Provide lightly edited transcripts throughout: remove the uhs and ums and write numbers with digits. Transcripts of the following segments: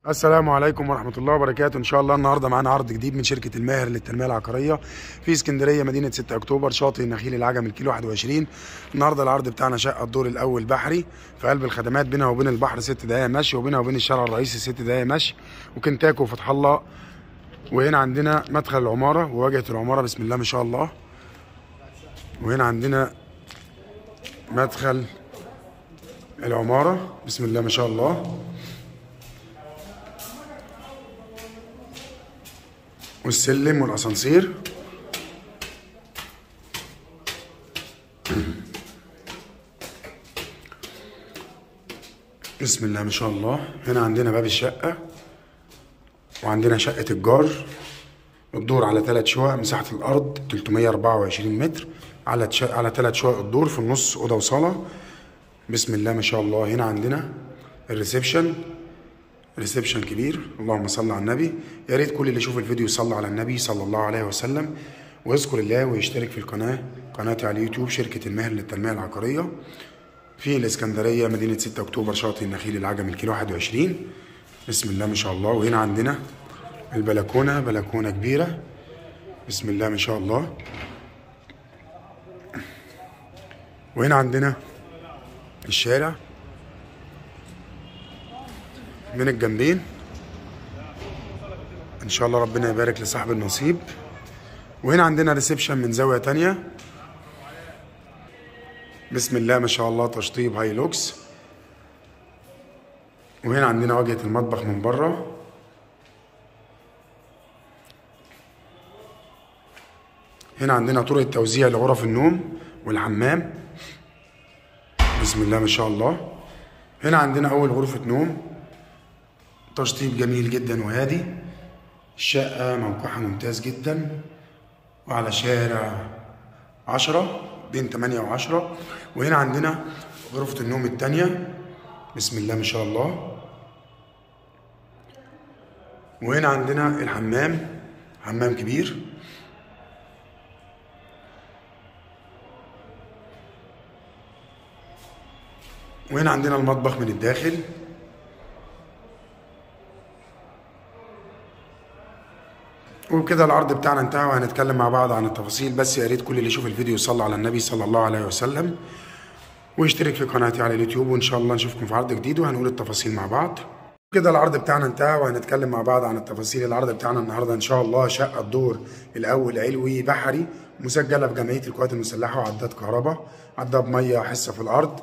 السلام عليكم ورحمة الله وبركاته. إن شاء الله النهاردة معانا عرض جديد من شركة الماهر للتنمية العقارية في اسكندرية مدينة 6 أكتوبر شاطئ النخيل العجمي الكيلو 21. النهاردة العرض بتاعنا شقة الدور الأول بحري في قلب الخدمات، بينها وبين البحر 6 دقايق مشي، وبينها وبين الشارع الرئيسي 6 دقايق مشي، وكنتاكو وفتح الله. وهنا عندنا مدخل العمارة وواجهة العمارة بسم الله ما شاء الله. وهنا عندنا مدخل العمارة بسم الله ما شاء الله، والسلم والاسانسير. بسم الله ما شاء الله. هنا عندنا باب الشقة، وعندنا شقة الجار. الدور على 3 شقق، مساحة الأرض 324 متر، على 3 شقق الدور، في النص أوضة وصالة. بسم الله ما شاء الله. هنا عندنا الريسبشن، ريسبشن كبير. اللهم صل على النبي. يا ريت كل اللي يشوف الفيديو يصلي على النبي صلى الله عليه وسلم ويذكر الله ويشترك في القناة، قناتي على اليوتيوب شركة الماهر للتنمية العقارية في الإسكندرية مدينة 6 أكتوبر شاطئ النخيل العجمي الكيلو 21. بسم الله ما شاء الله. وهنا عندنا البلكونة، بلكونة كبيرة بسم الله ما شاء الله. وهنا عندنا الشارع من الجنبين. ان شاء الله ربنا يبارك لصاحب النصيب. وهنا عندنا ريسبشن من زاوية تانية بسم الله ما شاء الله، تشطيب هاي لوكس. وهنا عندنا واجهة المطبخ من بره. هنا عندنا طرق توزيع لغرف النوم والحمام بسم الله ما شاء الله. هنا عندنا اول غرفة نوم، تشطيب جميل جدا وهادي. الشقة موقعها ممتاز جدا، وعلى شارع 10 بين 8 و10. وهنا عندنا غرفة النوم التانية بسم الله ما شاء الله. وهنا عندنا الحمام، حمام كبير. وهنا عندنا المطبخ من الداخل. وبكده العرض بتاعنا انتهى، وهنتكلم مع بعض عن التفاصيل. بس يا ريت كل اللي يشوف الفيديو يصلي على النبي صلى الله عليه وسلم ويشترك في قناتي على اليوتيوب، وان شاء الله نشوفكم في عرض جديد وهنقول التفاصيل مع بعض. كده العرض بتاعنا انتهى، وهنتكلم مع بعض عن التفاصيل. العرض بتاعنا النهارده ان شاء الله شقه الدور الاول علوي بحري، مسجله في جمعيه القوات المسلحه، وعداد كهرباء، عداد ميه، حصه في الارض،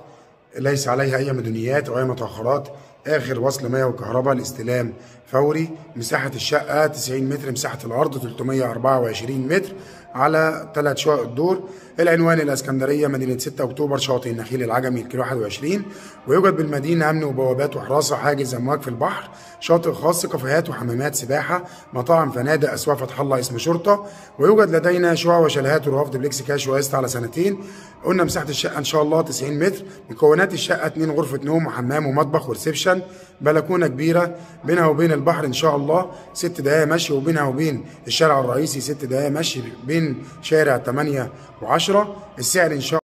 ليس عليها اي مدنيات او اي متاخرات، اخر وصل ميه وكهرباء، الاستلام فوري. مساحه الشقه 90 متر، مساحه الارض 324 متر، على 3 شقق الدور. العنوان الاسكندريه مدينه 6 اكتوبر شاطئ النخيل العجمي الكيلو 21. ويوجد بالمدينه امن وبوابات وحراسه، حاجز امواج في البحر، شاطئ خاص، كافيهات وحمامات سباحه، مطاعم، فنادق، اسواق فتح الله اسم شرطه. ويوجد لدينا شقق وشاليهات ورفض بليكس كاش وقسط على سنتين. قلنا مساحه الشقه ان شاء الله 90 متر. مكونات الشقه 2 غرفه نوم وحمام ومطبخ وريسبشن، بلكونه كبيره، بينها وبين البحر ان شاء الله 6 دقائق مشي، وبينها وبين الشارع الرئيسي 6 دقائق مشي، بين شارع 8 و10. السعر ان شاء